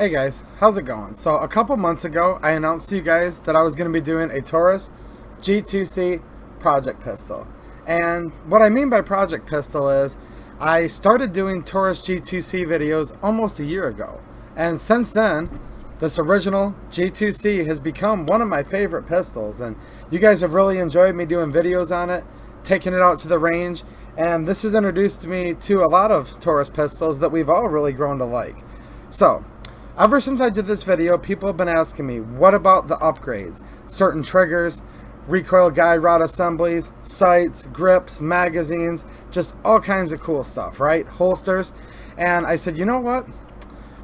Hey guys, how's it going? So a couple months ago, I announced to you guys that I was going to be doing a Taurus G2C project pistol. And what I mean by project pistol is, I started doing Taurus G2C videos almost a year ago. And since then, this original G2C has become one of my favorite pistols. And you guys have really enjoyed me doing videos on it, taking it out to the range. And this has introduced me to a lot of Taurus pistols that we've all really grown to like. So, ever since I did this video, people have been asking me, what about the upgrades? Certain triggers, recoil guide rod assemblies, sights, grips, magazines, just all kinds of cool stuff, right? Holsters. And I said, you know what?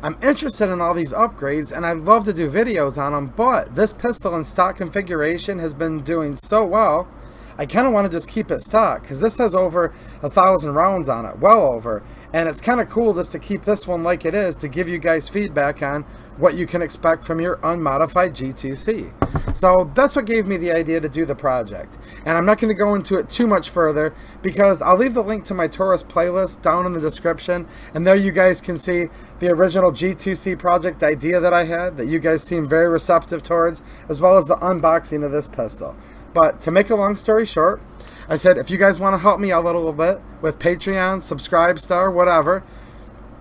I'm interested in all these upgrades and I'd love to do videos on them, but this pistol in stock configuration has been doing so well, I kind of want to just keep it stock because this has over 1,000 rounds on it, well over, and it's kind of cool just to keep this one like it is to give you guys feedback on what you can expect from your unmodified G2C. So that's what gave me the idea to do the project, and I'm not going to go into it too much further because I'll leave the link to my Taurus playlist down in the description, and there you guys can see the original G2C project idea that I had that you guys seem very receptive towards, as well as the unboxing of this pistol. But to make a long story short, I said if you guys want to help me out a little bit with Patreon, Subscribe Star, whatever,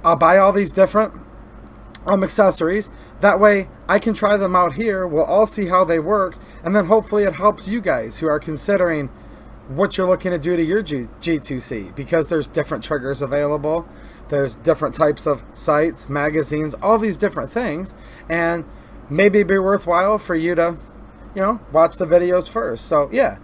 I'll buy all these different accessories. That way I can try them out here. We'll all see how they work, and then hopefully it helps you guys who are considering what you're looking to do to your G2C, because there's different triggers available. There's different types of sights, magazines, all these different things, and maybe it'd be worthwhile for you to watch the videos first. So yeah,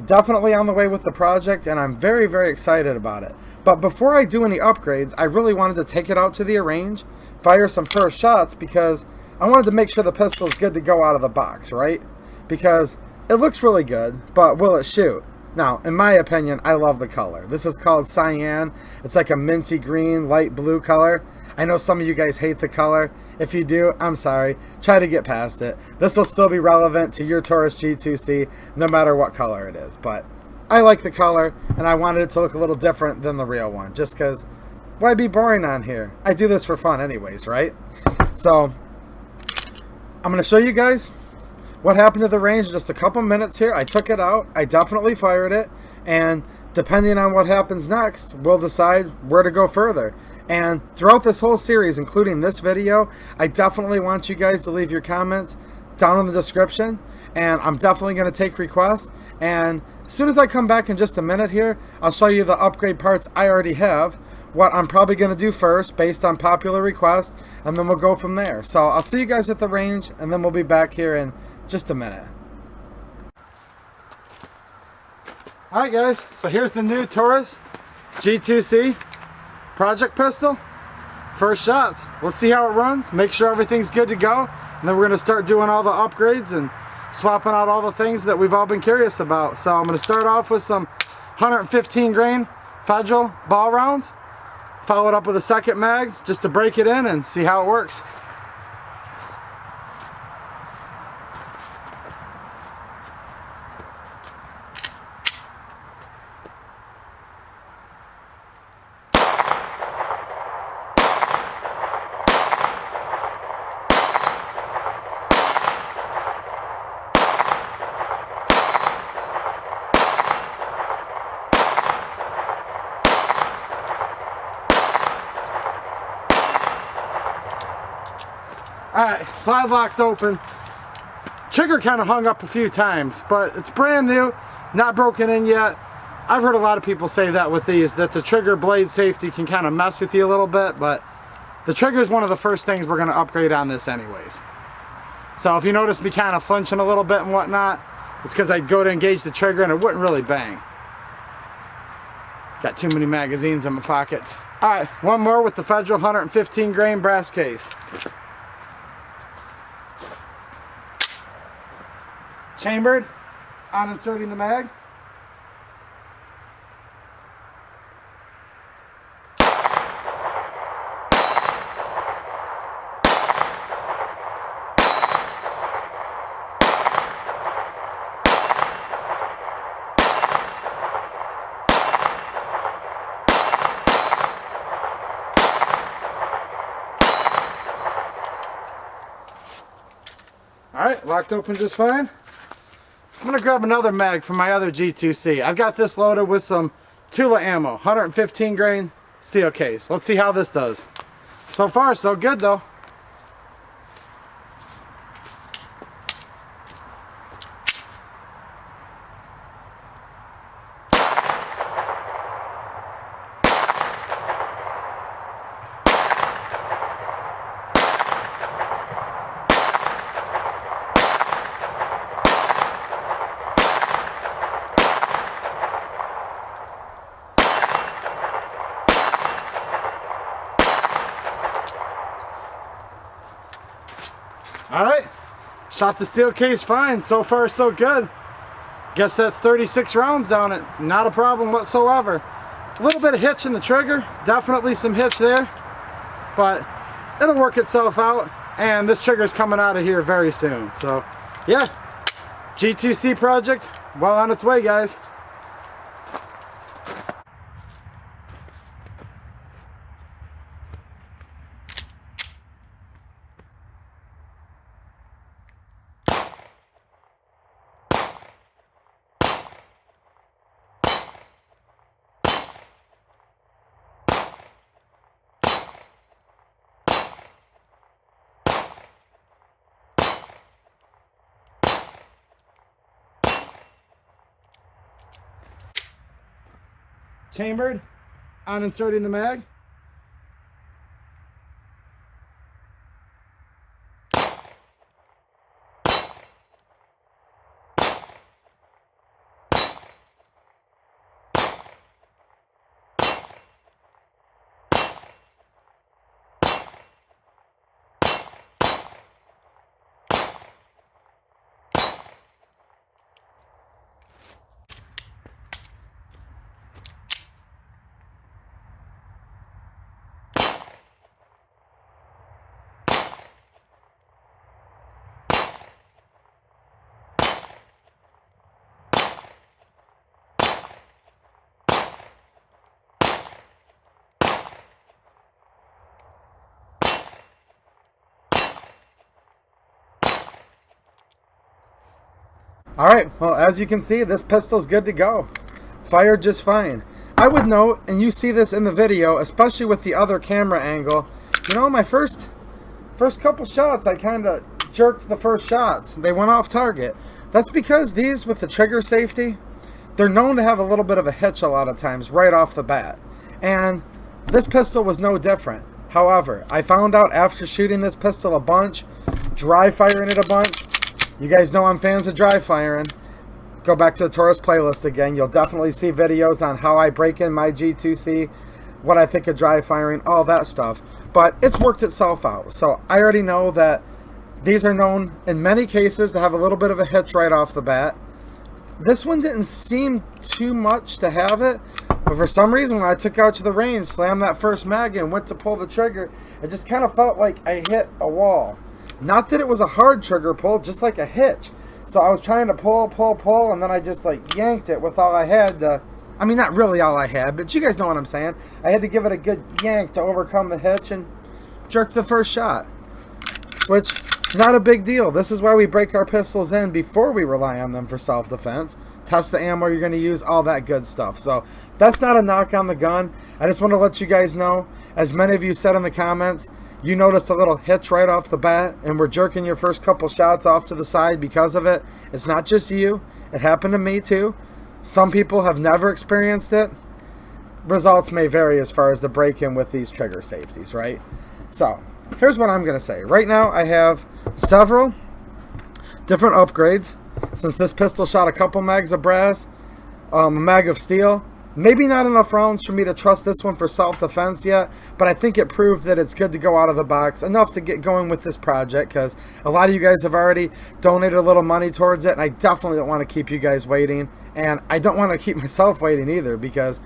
definitely on the way with the project, and I'm very, very excited about it. But before I do any upgrades, I really wanted to take it out to the range, fire some first shots, because I wanted to make sure the pistol's good to go out of the box, right? Because it looks really good, but will it shoot? Now, in my opinion, I love the color. This is called Cyan. It's like a minty green, light blue color. I know some of you guys hate the color. If you do, I'm sorry. Try to get past it. This will still be relevant to your Taurus G2C, no matter what color it is. But I like the color, and I wanted it to look a little different than the real one, just because why be boring on here? I do this for fun anyways, right? So, I'm going to show you guys what happened to the range in just a couple minutes here. I took it out. I definitely fired it. And depending on what happens next, we'll decide where to go further. And throughout this whole series, including this video, I definitely want you guys to leave your comments down in the description. And I'm definitely going to take requests. And as soon as I come back in just a minute here, I'll show you the upgrade parts I already have, what I'm probably going to do first based on popular requests, and then we'll go from there. So I'll see you guys at the range, and then we'll be back here in just a minute. Alright guys, so here's the new Taurus G2C project pistol. First shots. Let's see how it runs, make sure everything's good to go, and then we're going to start doing all the upgrades and swapping out all the things that we've all been curious about. So I'm going to start off with some 115 grain Federal ball rounds, follow it up with a second mag just to break it in and see how it works. Alright, slide locked open. Trigger kind of hung up a few times, but it's brand new, not broken in yet. I've heard a lot of people say that with these, that the trigger blade safety can kind of mess with you a little bit, but the trigger is one of the first things we're going to upgrade on this anyways. So if you notice me kind of flinching a little bit and whatnot, it's because I'd go to engage the trigger and it wouldn't really bang. Got too many magazines in my pockets. Alright, one more with the Federal 115 grain brass case. Chambered, on inserting the mag. Alright, locked open just fine. I'm going to grab another mag from my other G2C. I've got this loaded with some Tula ammo, 115 grain steel case. Let's see how this does. So far, so good though. Alright, shot the steel case fine. So far so good. Guess that's 36 rounds down it. Not a problem whatsoever. A little bit of hitch in the trigger. Definitely some hitch there. But it'll work itself out. And this trigger's coming out of here very soon. So yeah, G2C project well on its way, guys. Chambered, on inserting the mag. Alright, well, as you can see, this pistol's good to go. Fired just fine. I would note, and you see this in the video, especially with the other camera angle, you know, my first couple shots, I kind of jerked the first shots. They went off target. That's because these, with the trigger safety, they're known to have a little bit of a hitch a lot of times right off the bat. And this pistol was no different. However, I found out after shooting this pistol a bunch, dry firing it a bunch, you guys know I'm fans of dry firing. Go back to the Taurus playlist again. You'll definitely see videos on how I break in my G2C, what I think of dry firing, all that stuff. But it's worked itself out. So I already know that these are known in many cases to have a little bit of a hitch right off the bat. This one didn't seem too much to have it, but for some reason when I took out to the range, slammed that first mag in, went to pull the trigger, it just kind of felt like I hit a wall. Not that it was a hard trigger pull, just like a hitch. So I was trying to pull, and then I just like yanked it with all I had to, I mean, not really all I had, but you guys know what I'm saying. I had to give it a good yank to overcome the hitch and jerk the first shot, which, not a big deal. This is why we break our pistols in before we rely on them for self-defense. Test the ammo you're going to use, all that good stuff. So that's not a knock on the gun. I just want to let you guys know, as many of you said in the comments, you noticed a little hitch right off the bat and we're jerking your first couple shots off to the side because of it. It's not just you. It happened to me too. Some people have never experienced it. Results may vary as far as the break-in with these trigger safeties, right? So here's what I'm going to say. Right now I have several different upgrades. Since this pistol shot a couple mags of brass, a mag of steel, maybe not enough rounds for me to trust this one for self-defense yet, but I think it proved that it's good to go out of the box, enough to get going with this project, because a lot of you guys have already donated a little money towards it, and I definitely don't want to keep you guys waiting, and I don't want to keep myself waiting either, because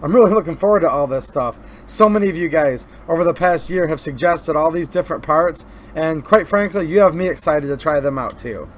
I'm really looking forward to all this stuff. So many of you guys over the past year have suggested all these different parts, and quite frankly, you have me excited to try them out too.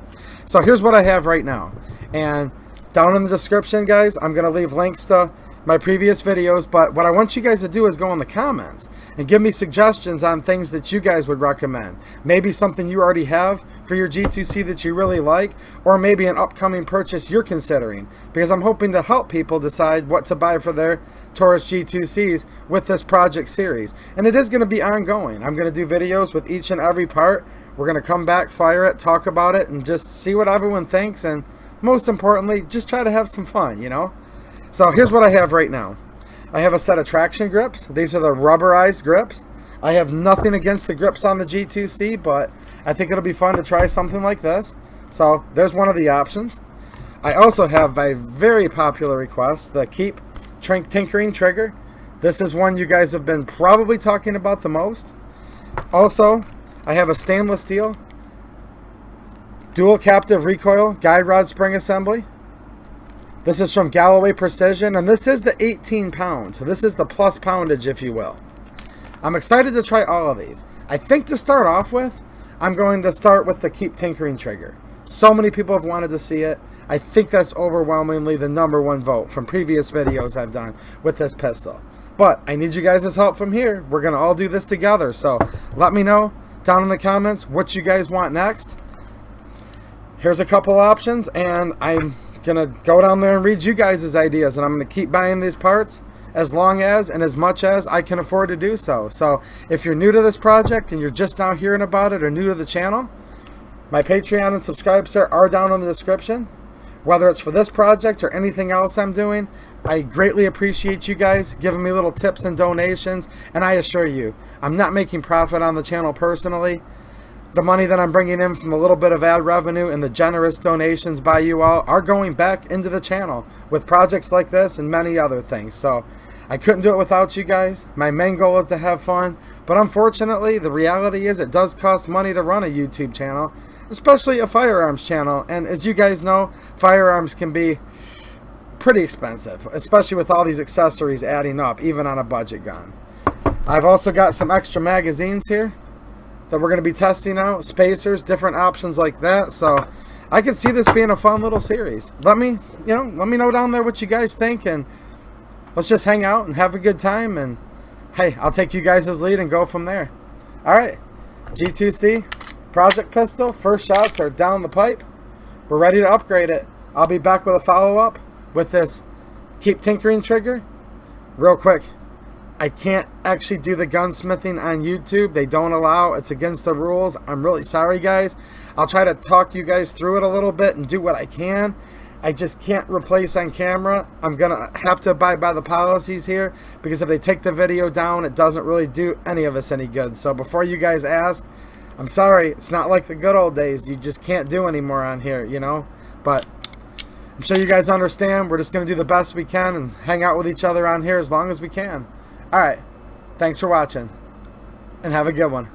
So here's what I have right now, and down in the description, guys, I'm going to leave links to my previous videos, but what I want you guys to do is go in the comments and give me suggestions on things that you guys would recommend. Maybe something you already have for your G2C that you really like, or maybe an upcoming purchase you're considering, because I'm hoping to help people decide what to buy for their Taurus G2Cs with this project series. And it is going to be ongoing. I'm going to do videos with each and every part. We're going to come back, fire it, talk about it, and just see what everyone thinks, and most importantly, just try to have some fun, you know? So here's what I have right now. I have a set of traction grips. These are the rubberized grips. I have nothing against the grips on the G2C, but I think it'll be fun to try something like this. So there's one of the options. I also have a very popular request, the Keep Tinkering trigger. This is one you guys have been probably talking about the most. Also, I have a stainless steel dual captive recoil guide rod spring assembly. This is from Galloway Precision, and this is the 18 pounds. So this is the plus poundage, if you will. I'm excited to try all of these. I think to start off with, I'm going to start with the Keep Tinkering trigger. So many people have wanted to see it. I think that's overwhelmingly the #1 vote from previous videos I've done with this pistol. But I need you guys' help from here. We're going to all do this together. So let me know down in the comments what you guys want next. Here's a couple options, and I'm gonna go down there and read you guys' ideas, and I'm gonna keep buying these parts as long as and as much as I can afford to do so. So if you're new to this project and you're just now hearing about it, or new to the channel, my Patreon and subscribe are down in the description. Whether it's for this project or anything else I'm doing, I greatly appreciate you guys giving me little tips and donations, and I assure you, I'm not making profit on the channel personally. The money that I'm bringing in from a little bit of ad revenue and the generous donations by you all are going back into the channel with projects like this and many other things. So I couldn't do it without you guys. My main goal is to have fun, but unfortunately the reality is it does cost money to run a YouTube channel, especially a firearms channel. And as you guys know, firearms can be pretty expensive, especially with all these accessories adding up, even on a budget gun. I've also got some extra magazines here that we're going to be testing out, spacers, different options like that. So I could see this being a fun little series. Let me know down there what you guys think, and let's just hang out and have a good time. And hey, I'll take you guys' lead and go from there. All right, G2C project pistol. First shots are down the pipe. We're ready to upgrade it. I'll be back with a follow-up with this Keep Tinkering trigger. Real quick, I can't actually do the gunsmithing on YouTube. They don't allow. It's against the rules. I'm really sorry, guys. I'll try to talk you guys through it a little bit and do what I can. I just can't replace on camera. I'm going to have to abide by the policies here, because if they take the video down, it doesn't really do any of us any good. So before you guys ask, I'm sorry. It's not like the good old days. You just can't do anymore on here, you know. But I'm sure you guys understand. We're just going to do the best we can and hang out with each other on here as long as we can. Alright, thanks for watching, and have a good one.